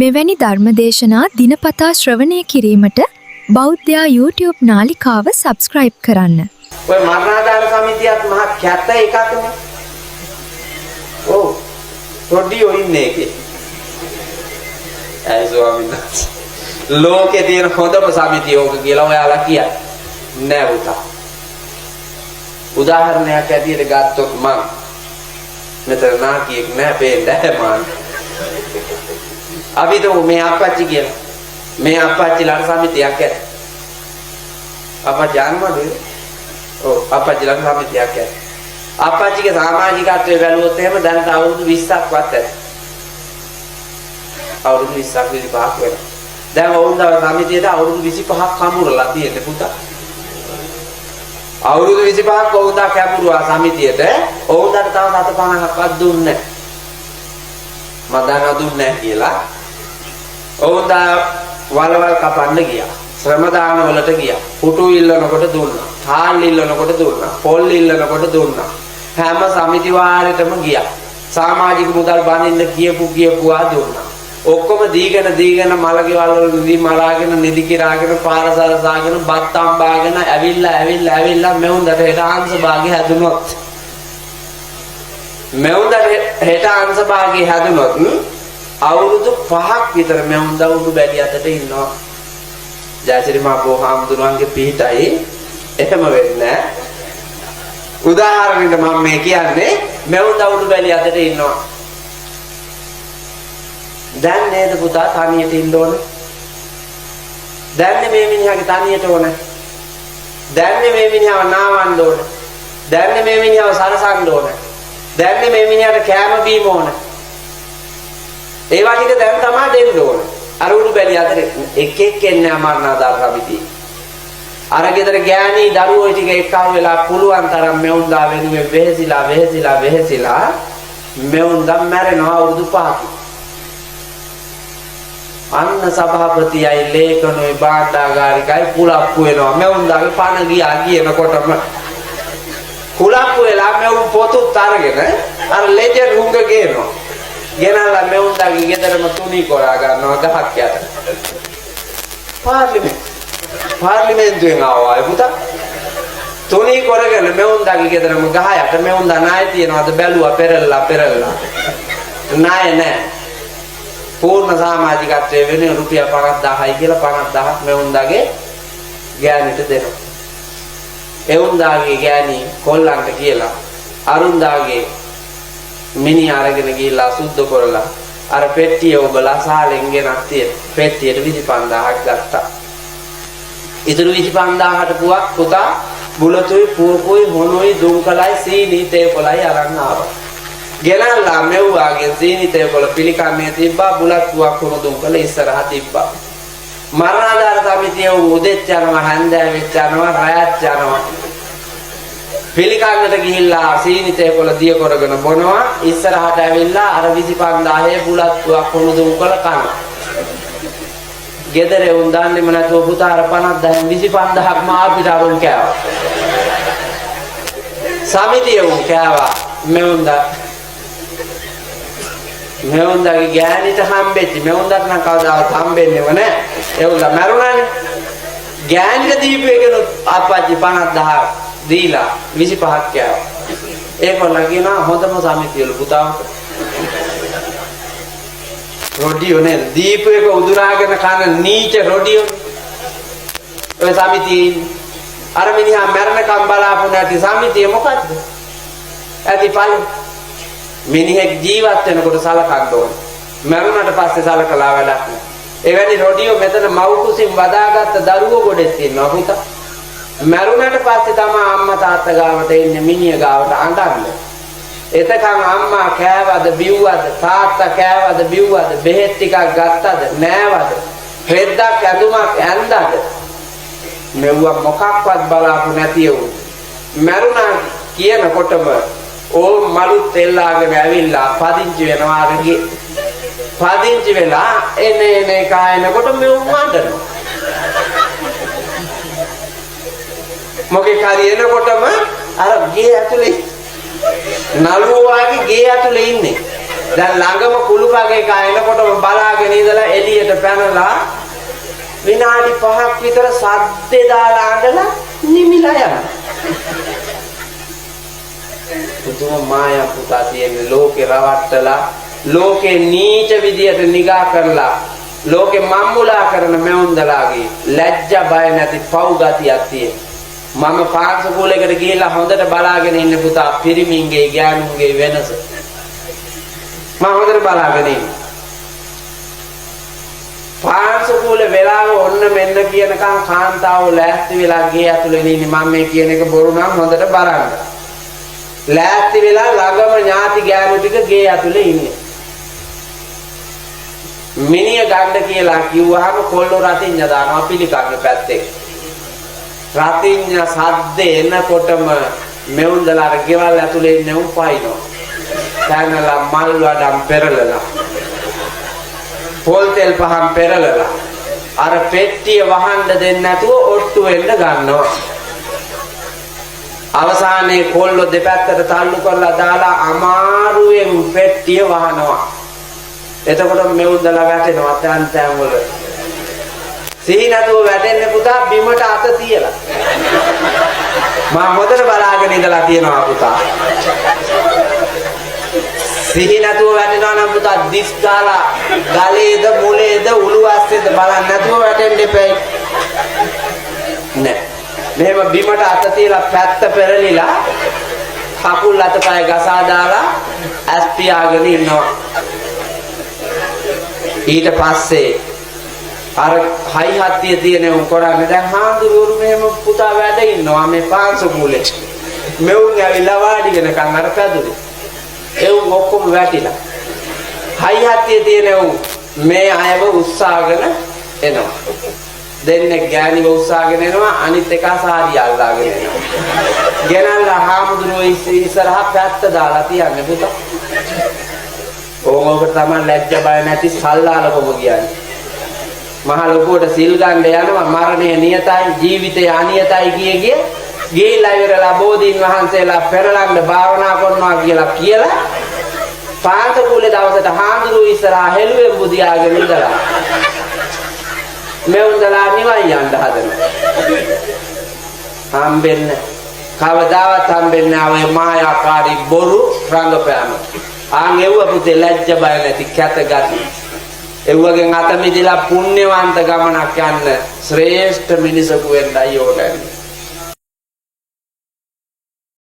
මෙවැනි ධර්මදේශනා දිනපතා ශ්‍රවණය කිරීමට බෞද්ධයා YouTube නාලිකාව සබ්ස්ක්‍රයිබ් කරන්න. ඔය මරණාධාර සමිතියත් මහා කැත එකක්නේ. ඔව්. රොඩියෝ ඉන්නේ ඒකේ. ඒ ස්වාමීන් වහන්සේ. ලෝකේ තියෙන හොඳම සමිතිය ඕක කියලා ඔයාලා කියන්නේ. නෑ පුතා. උදාහරණයක් ඇටියට ගත්තොත් මම මෙතන නාකියෙක් නෑ පේන්නේ මාන. අපි તો මේ අපච්චි කියලා. මේ අපච්චිලාට සමිතියක් ඇත. අපච්චි ජන්මද? ඔව් අපච්චිලාට සමිතියක් ඇත. අපච්චිගේ සමාජිකත්වයේ බැලුවොත් එහෙම දැනට අවුරුදු 20ක් වත් ඇත. අවුරුදු 20ක් 25ක් වෙනවා. දැන් වුණා සමිතියට අවුරුදු 25ක් කමුරලා තියෙන්නේ පුතා. අවුරුදු 25ක් වුණා කැමුරුවා සමිතියට. වුණාට තව 750ක්වත් දුන්නේ නැහැ. මම දන්නවා දුන්නේ නැහැ කියලා. වුණා වලවල් කපන්න ගියා. ශ්‍රම දාන වලට ගියා. පුටු ඉල්ලනකොට දුන්නා. හාල් ඉල්ලනකොට දුන්නා. පොල් ඉල්ලනකොට දුන්නා. හැම සමිති වාරයටම ගියා. සමාජික මුදල් බඳින්න කියපුවා දුන්නා. ඔක්කොම දීගෙන මලකෙවල් වල නිදි මලාගෙන නිදි කිරාගෙන පාරසලසාගෙන බත් අම්බාගෙන ඇවිල්ලා මෙවුන්දට හෙට අංශ භාගය හැදුනොත් අවුරුදු 5ක් විතර මෙවුන්ද උඩු බැලි අතට ඉන්නවා. ජයසිරි මා බෝහාමුදුරන්ගේ පිහිටයි එහෙම වෙන්නේ නැහැ. උදාහරණෙට මම මේ කියන්නේ මෙවුන්ද උඩු බැලි අතට ඉන්නවා. දැන් නේද පුතා තනියට ඉන්න ඕනේ. දැන් මේ මිනිහාගේ තනියට ඕනේ. දැන් මේ මිනිහව නාවන්න ඕනේ. දැන් මේ මිනිහව සරසන්න ඕනේ. දැන් මේ මිනිහට කෑම බීම ඕනේ. ඒවා ටික දැන් තමයි දෙන්න ඕනේ. අර උඩු බැලිය අතර එක එන්නේ අමරණාධාර සමිතිය. අර ගෙදර ගෑණි දරුවෝ ටික එක්කව වෙලා පුළුවන් තරම් මෙවුන්දා වෙනුවෙන් වෙහෙසිලා මෙවුන්දා මැරෙනවා අවුරුදු 5ක්. අන්න සභාපතියයි ලේකනෝයි බාණ්ඩාගාරිකයි කුලප්පු වෙනවා. මෙවුන්දාගේ පණ ගියා කියනකොටම කුලප්පු වෙලා මෙවුන් පොතුත් අරගෙන අර ලෙජර් හුඟ ගේනවා. ගෙනල්ලා මෙවුන්දාගේ ගෙදරම තුනි කරා ගන්නවා ගහක් යට. පාර්ලිමේන්තුවෙන් ආවා පුතා. තුනි කරගෙන මෙවුන්දාගේ ගෙදරම ගහ යට මෙවුන්දා ණය තියනවාද බැලුවා පෙරල්ලා. ණය නැහැ. පූර්ණ සමාජිකත්වයේ වෙන රුපියල් 50000යි කියලා 50000ක් මෙවුන්දාගේ ගෑණිට දෙනවා. එවුන්දාගේ ගෑණි කොල්ලන්ට කියලා අරුන්දාගේ මිනි අරගෙන ගිහිල්ලා සුද්ධ කරලා අර පෙට්ටිය ඔබලා සාලෙන් ගෙනත් තියෙන පෙට්ටියට 25000ක් ගත්තා. ඉතුරු 25000ට පුතා බුලතුයි පුවකුයි මොනොයි දුම්කලයි සීනි තේපොලයි අරන් ආවා. ගෙනල්ලා මෙව්වාගෙන් සීනි තේපොල පිළිකන්නේ තිබ්බා බුලත් පුවක් කුණු දුම්කල ඉස්සරහා තිබ්බා. මරණාධාර සමිතිය උදෙත් යනවා හැන්දෑවෙත් යනවා රායත් යනවා. පිළිකන්නට ගිහිල්ලා සීනි තේපොල දිය කරගෙන බොනවා. ඉස්සරහට ඇවිල්ලා අර 25000 බුලත් පුවක් කුණු දුම්කල කනවා. ගෙදර උන් දාන්නෙම නැතුව පුතා අර 50000 25000ක් මා අපිට අරුන් කෑවා. සමිතිය උන් කෑවා මෙවුන්දාගේ ගෑණිට හම්බෙච්චි. මෙවුන්දාට නම් කවදාවත් හම්බෙන්නේව නැහැ. ඒවුන්දා මැරුණානේ. ගෑණිට දීපු එකනොත් අපච්චි 50000 දීලා 25ක් කෑවා. ඒගොල්ලෝ කියනවා හොඳම සමිතියලු පුතාට. රොඩියෝ නේ දීපු එක උදුරාගෙන කන නීච රොඩියෝ. ඔය සමිතියේ අර මිනිහා මැරණකම් බලාපු නැති සමිතිය මොකද්ද? ඇතිපල් මිනිහෙක් ජීවත් වෙනකොට සලකන්න ඕනේ. මරුණට පස්සේ සලකලා වැඩක් නෑ. එවැනි රොඩියෝ මෙතන මව් කුසින් වදාගත්ත දරුවෝ ගොඩක් ඉන්නවා පුතා. මරුණට පස්සේ තමයි අම්මා තාත්තා ගාවට එන්නේ මිනිහ ගාවට අඬන්නේ. එතකන් අම්මා කෑවද බිව්වද තාත්තා කෑවද බිව්වද බෙහෙත් ටිකක් ගත්තද නෑවද රෙද්දක් ඇඳුමක් ඇඳද මෙව්වා මොකක්වත් බලාපු නැති වුණ. මරුණා කියනකොටම ඕ මලුත් එල්ලාගෙන ඇවිල්ලා පදිංචි වෙනවා අරගේ. පදිංචි වෙලා එනේ කායනකොට මෙවුන් අඬනවා. මොකේ හරියනකොටම අර ගේ ඇතුලේ නළුවා වගේ ගේ ඇතුලේ ඉන්නේ. දැන් ළඟම කුළුපගේ කයනකොටම බලාගෙන ඉඳලා එළියට පැනලා විනාඩි 5ක් විතර සද්දේ දාලා අඬලා නිමිලා යනවා. පුදුම මායා පුතා තියෙන ලෝකේ රවට්ටලා ලෝකේ නීච විදියට නිගා කරලා ලෝකේ මම්මුලා කරන මෙවුන්දලාගේ ලැජ්ජා බය නැති පව් ගතියක් තියෙන. මම පාර්ශවයකට ගිහිල්ලා හොඳට බලාගෙන ඉන්න පුතා පිරිමින්ගේ ගෑනුන්ගේ වෙනස. මම හොඳට බලාගෙන ඉන්නේ. පාර්ශවයේ වෙලාව ඔන්න මෙන්න කියනකම් කාන්තාව ලෑස්ති වෙලා ගේ ඇතුලේ ඉන්නේ. මම මේ කියන එක බොරු නම් හොඳට බලන්න. ලෑස්ති වෙලා ළඟම ඥාති ගෑනු ටික ගේ ඇතුලේ ඉන්නේ. මිනිය ගන්න කියලා කිව්වහම කොල්ලෝ රතිඤ්ඤ දානවා පිළිකන්න පැත්තේ. රතිඤ්ඤ සද්දේ එනකොටම මෙවුන්දලා අර ගෙවල් ඇතුලේ ඉන්නේ උපයින්නවා. කනලා මල් වඩම් පෙරලලා. පොල් තෙල් පහන් පෙරලලා. අර පෙට්ටිය වහන්න දෙන්නේ නැතුව ඔට්ටු වෙන්න ගන්නවා. අවසානයේ කොල්ලෝ දෙපැත්තට තල්ලු කරලා දාලා අමාරුවෙන් පෙට්ටිය වහනවා. එතකොට මෙවුන්දලා වැටෙනවා තැන් තැන් වල. සිහි නැතුව වැටෙන්නේ පුතා බිමට අත තියලා. මම හොඳට බලාගෙන ඉඳලා තියෙනවා පුතා. සිහි නැතුව වැටෙනවා නම් පුතා දිස් ගාලා ගලේද මුලේද උළුවස්සේද බලන්න නැතුව වැටෙන්න එපයි. නෑ. මෙහෙම බිමට අත තියලා පැත්ත පෙරලිලා කකුල් අතපය ගසා දාලා ඇස් පියාගෙන ඉන්නවා. ඊට පස්සේ අර හයි හත්තිය තියෙන උන් කරන්නේ දැන් හාමුදුරුවෝ මෙහෙම පුතා වැඩ ඉන්නවා මේ පාංශකූලේ. මෙවුන් ඇවිල්ලා වාඩි වෙනකන් අර පැදුනේ. ඒ උන් ඔක්කොම වැටිලා. හයි හත්තිය තියෙන උන් මේ අයව උස්සාගෙන එනවා. දෙන්නේ ගෑණිව උස්සාගෙන එනවා අනිත් එක සාරිය අල්ලාගෙන එනවා. ගෙනල්ලා හාමුදුරුවෝ ඉස්සරහා පැත්ත දාලා තියන්නේ පුතා. ඕක තමයි ලැජ්ජ බය නැති සල්ලාලකම කියන්නේ. මහ ලොකුවට සිල් ගන්න යනවා මරණය නියතයි ජීවිතය අනියතයි කිය ගිහිල්ලා ඉවරලා බෝධීන් වහන්සේලා පෙරලන්න භාවනා කරනවා කියලා පාන්තකුලේ දවසට හාමුදුරුවෝ ඉස්සරහා හෙළුවෙන් බුදියාගෙන ඉඳලා මෙවුන්දලා නිවන් යන්න හදනවා. හම්බෙන්නේ කවදාවත් හම්බෙන්නේ නැහැ ඔය මායාකාරී බොරු රංගපෑම. ආන් එව්ව පුතේ ලැජ්ජ බය නැති කැත ගති. එව්වගෙන් අත මිදලා පුණ්‍යවන්ත ගමනක් යන්න ශ්‍රේෂ්ඨ මිනිසෙකු වෙන්නයි ඕනේ.